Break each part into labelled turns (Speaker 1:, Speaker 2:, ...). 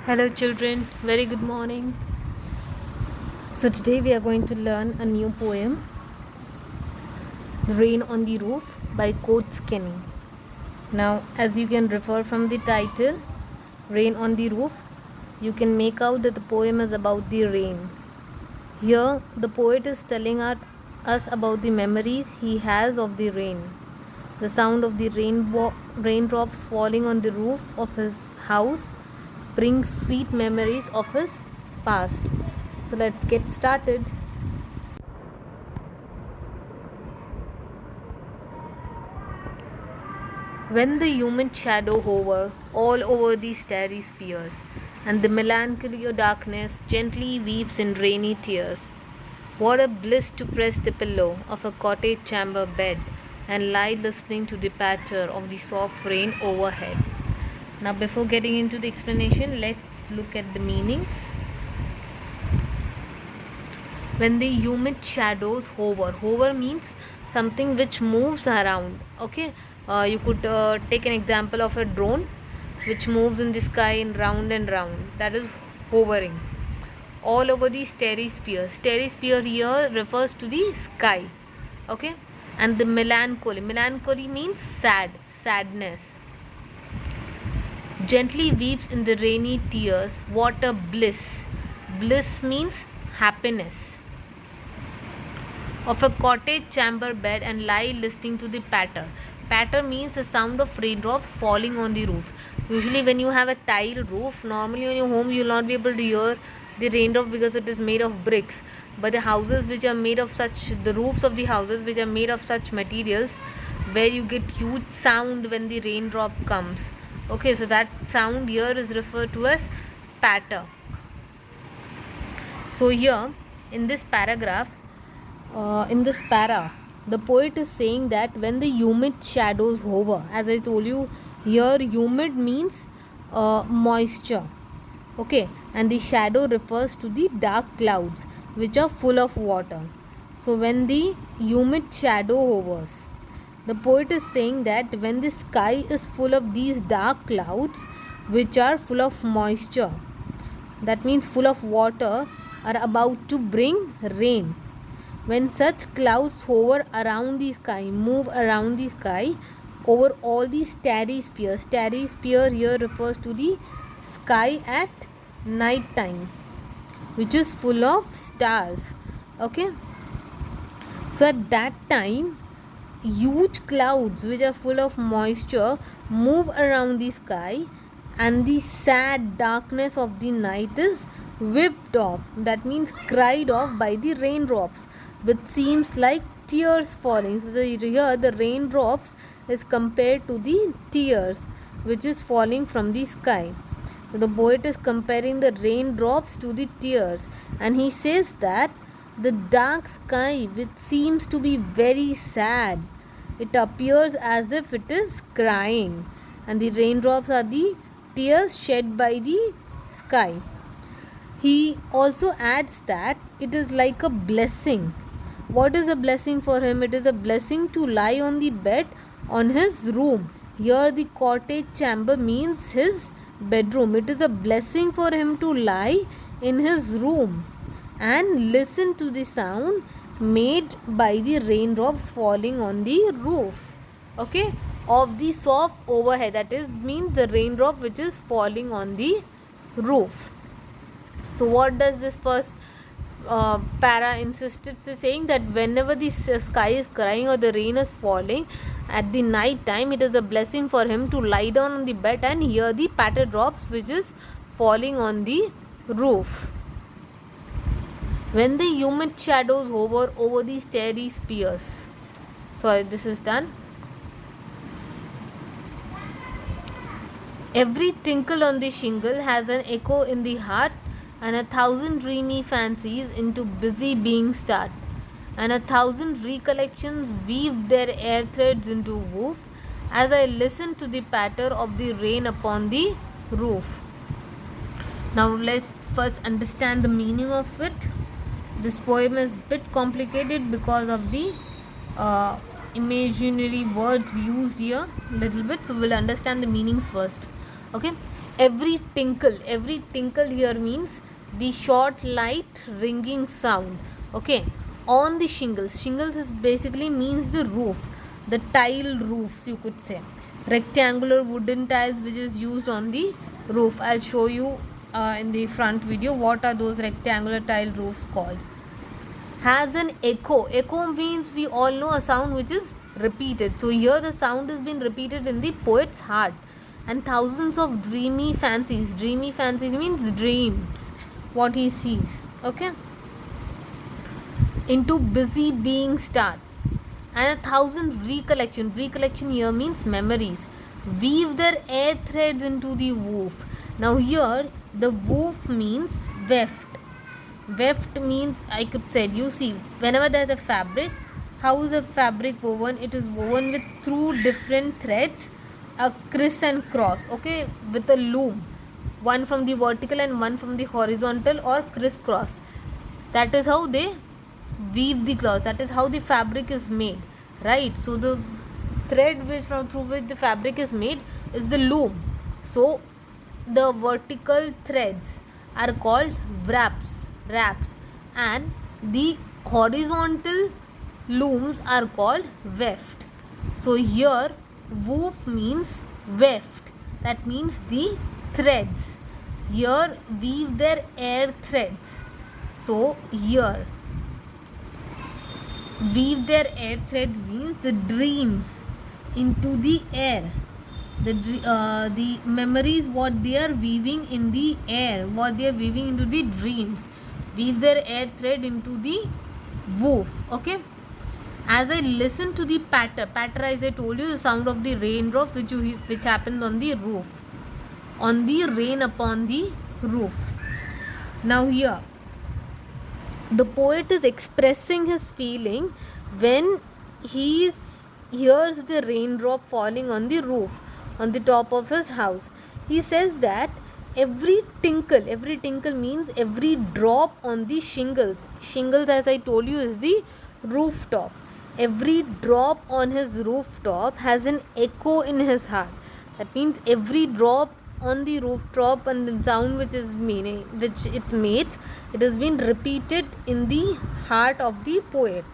Speaker 1: Hello, children. Very good morning. So, today we are going to learn a new poem, The Rain on the Roof by Coates Kenny. Now, as you can refer from the title, Rain on the Roof, you can make out that the poem is about the rain. Here, the poet is telling us about the memories he has of the rain. The sound of the raindrops falling on the roof of his house brings sweet memories of his past. So let's get started. When the humid shadow hover all over the starry spheres, and the melancholy darkness gently weeps in rainy tears, what a bliss to press the pillow of a cottage chamber bed and lie listening to the patter of the soft rain overhead. Now, before getting into the explanation, let's look at the meanings. When the humid shadows hover means something which moves around. Okay, you could take an example of a drone which moves in the sky in round and round. That is hovering all over the starry sphere here refers to the sky. Okay, and the melancholy means sadness, gently weeps in the rainy tears. What a bliss means happiness of a cottage chamber bed and lie listening to the patter. Patter means the sound of raindrops falling on the roof. Usually, when you have a tile roof, normally on your home you will not be able to hear the raindrop because it is made of bricks. But the houses which are made of the roofs of the houses which are made of such materials, where you get huge sound when the raindrop comes. Okay, so that sound here is referred to as patter. So here in this paragraph, in this para, the poet is saying that when the humid shadows hover, as I told you, here humid means moisture. Okay, and the shadow refers to the dark clouds which are full of water. So when the humid shadow hovers, the poet is saying that when the sky is full of these dark clouds which are full of moisture, that means full of water, are about to bring rain. When such clouds hover around the sky, move around the sky over all the starry sphere here refers to the sky at night time, which is full of stars. Okay, so at that time, huge clouds which are full of moisture move around the sky, and the sad darkness of the night is whipped off, that means cried off by the raindrops, which seems like tears falling. So here the raindrops is compared to the tears which is falling from the sky. So the poet is comparing the raindrops to the tears, and he says that the dark sky, which seems to be very sad, it appears as if it is crying, and the raindrops are the tears shed by the sky. He also adds that it is like a blessing. What is a blessing for him? It is a blessing to lie on the bed on his room. Here, the cottage chamber means his bedroom. It is a blessing for him to lie in his room and listen to the sound made by the raindrops falling on the roof. Okay, of the soft overhead. That is means the raindrop which is falling on the roof. So what does this first para insist? It's saying that whenever the sky is crying or the rain is falling at the night time, it is a blessing for him to lie down on the bed and hear the patter drops which is falling on the roof. When the humid shadows hover over the starry spheres. Sorry, this is done. Every tinkle on the shingle has an echo in the heart, and 1,000 dreamy fancies into busy being start, and 1,000 recollections weave their air threads into woof as I listen to the patter of the rain upon the roof. Now let's first understand the meaning of it. This poem is a bit complicated because of the imaginary words used here little bit, so we'll understand the meanings first. Okay, Every tinkle here means the short light ringing sound. Okay, on the shingles is basically means the roof, the tile roofs you could say, rectangular wooden tiles which is used on the roof. I'll show you in the front video what are those rectangular tile roofs called. Has an echo means we all know a sound which is repeated. So here the sound has been repeated in the poet's heart, and thousands of dreamy fancies means dreams, what he sees. Okay, into busy being start, and a thousand recollection here means memories, weave their air threads into the woof. Now here the woof means weft means, I could say, you see, whenever there's a fabric, how is a fabric woven? It is woven with through different threads, a criss and cross, okay, with a loom, one from the vertical and one from the horizontal, or crisscross. That is how they weave the cloth, that is how the fabric is made, right? So the thread through which the fabric is made is the loom. So the vertical threads are called wraps, and the horizontal looms are called weft. So here woof means weft, that means the threads. Here weave their air threads. So here weave their air threads means the dreams into the air, the memories what they are weaving in the air, what they are weaving into the dreams, weave their air thread into the woof. Okay, as I listen to the patter, as I told you, the sound of the raindrop which happened on the roof, on the rain upon the roof. Now here the poet is expressing his feeling when he hears the raindrop falling on the roof, on the top of his house. He says that every tinkle means every drop on the shingles, as I told you, is the rooftop. Every drop on his rooftop has an echo in his heart. That means every drop on the rooftop and the sound which it makes, it has been repeated in the heart of the poet.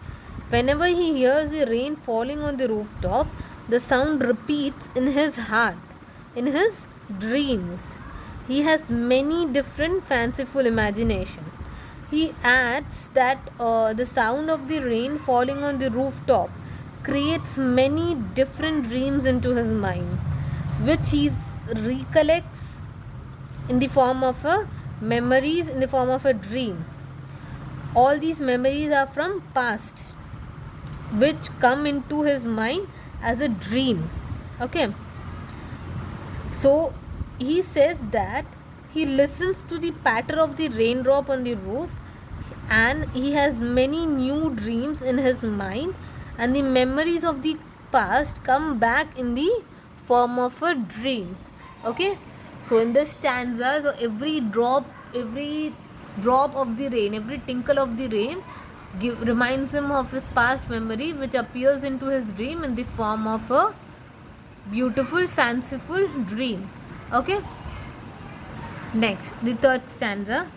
Speaker 1: Whenever he hears the rain falling on the rooftop, the sound repeats in his heart, in his dreams. He has many different fanciful imagination. He adds that the sound of the rain falling on the rooftop creates many different dreams into his mind, which he recollects in the form of memories, in the form of a dream. All these memories are from past, which come into his mind as a dream. Okay, so he says that he listens to the patter of the raindrop on the roof, and he has many new dreams in his mind, and the memories of the past come back in the form of a dream. Okay, so in this stanza, so every drop of the rain, every tinkle of the rain reminds him of his past memory, which appears into his dream in the form of a beautiful fanciful dream. Okay, next, the third stanza.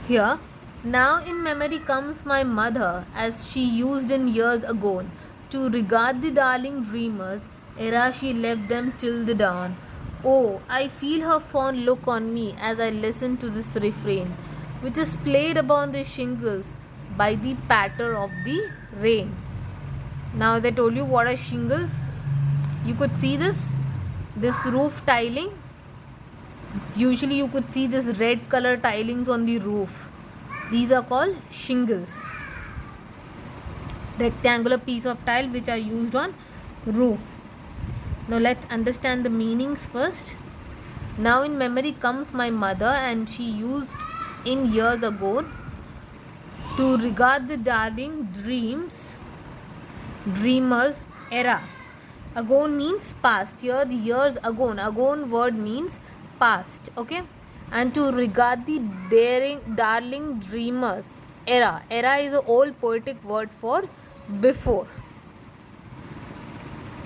Speaker 1: Here, now in memory comes my mother as she used in years ago to regard the darling dreamers ere she left them till the dawn. Oh, I feel her fond look on me as I listen to this refrain, which is played upon the shingles by the patter of the rain. Now, as I told you, what are shingles? You could see this roof tiling. Usually you could see this red color tilings on the roof. These are called shingles. Rectangular piece of tile which are used on roof. Now let's understand the meanings first. Now in memory comes my mother, and she used in years ago to regard the darling dreamers era. Agon means past. Here the years agon word means past. Okay, and to regard the darling dreamers era is an old poetic word for before.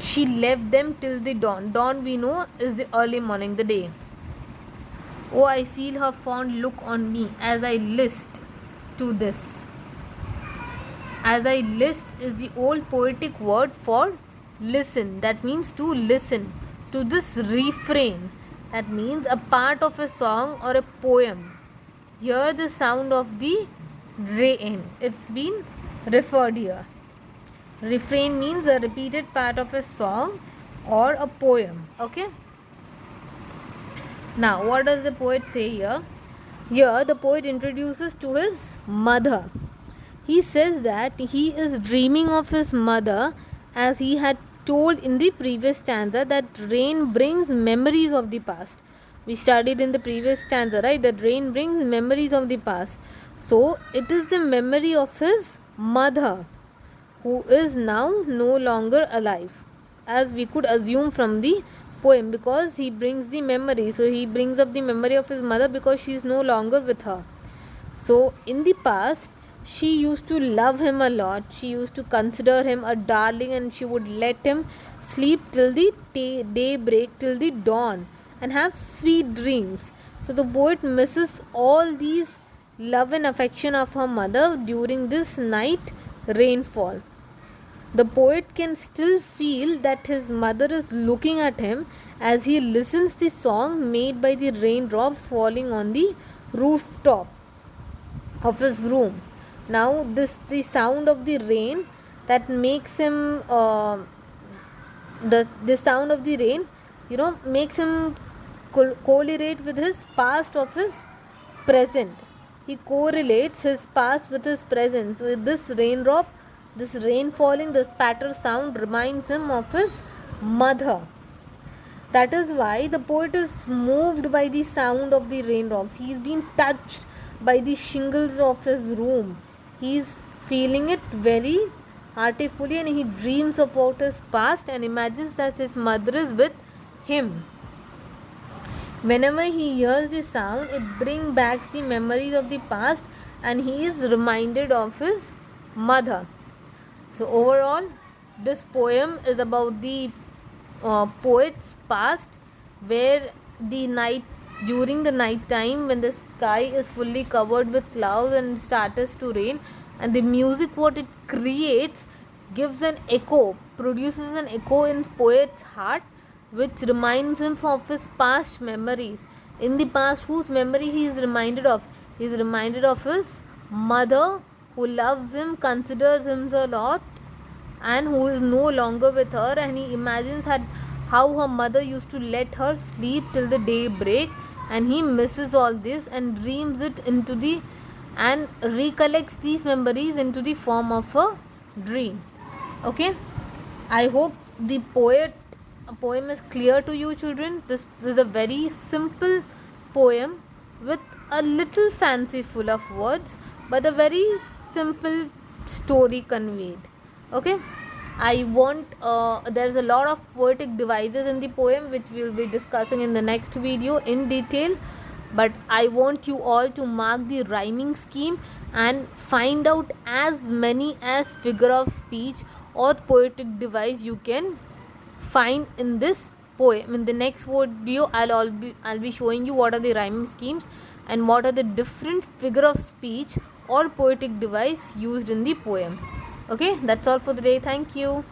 Speaker 1: She left them till the dawn. Dawn, we know, is the early morning, the day. Oh, I feel her fond look on me as I list to this. As I list is the old poetic word for listen. That means to listen to this refrain. That means a part of a song or a poem. Hear the sound of the rain. It's been referred here. Refrain means a repeated part of a song or a poem. Okay. Now, what does the poet say here? Here, the poet introduces to his mother. He says that he is dreaming of his mother, as he had told in the previous stanza that rain brings memories of the past. We studied in the previous stanza, right, that rain brings memories of the past. So, it is the memory of his mother, who is now no longer alive, as we could assume from the poem, because he brings the memory. So he brings up the memory of his mother because she is no longer with her. So in the past, she used to love him a lot. She used to consider him a darling, and she would let him sleep till the daybreak, till the dawn, and have sweet dreams. So the poet misses all these love and affection of her mother during this night rainfall. The poet can still feel that his mother is looking at him as he listens the song made by the raindrops falling on the rooftop of his room. Now the sound of the rain that makes him the sound of the rain, makes him correlate with his past of his present. He correlates his past with his present. So with this raindrop, this rain falling, this patter sound reminds him of his mother. That is why the poet is moved by the sound of the raindrops. He is being touched by the shingles of his room. He is feeling it very heartfully, and he dreams about his past and imagines that his mother is with him. Whenever he hears the sound, it brings back the memories of the past, and he is reminded of his mother. So overall, this poem is about the poet's past, where the nights, during the night time, when the sky is fully covered with clouds and starts to rain, and the music what it creates gives an echo, produces an echo in poet's heart, which reminds him of his past memories. In the past, whose memory he is reminded of? He is reminded of his mother, who loves him, considers him a lot, and who is no longer with her, and he imagines how her mother used to let her sleep till the daybreak, and he misses all this and dreams it into the, and recollects these memories into the form of a dream. Okay, I hope the poem is clear to you, children. This is a very simple poem with a little fanciful of words, but a very simple story conveyed. Okay, I want there's a lot of poetic devices in the poem, which we will be discussing in the next video in detail, but I want you all to mark the rhyming scheme and find out as many as figure of speech or poetic device you can find in this poem. In the next video, I'll be showing you what are the rhyming schemes and what are the different figure of speech or poetic device used in the poem. Okay, that's all for the day. Thank you.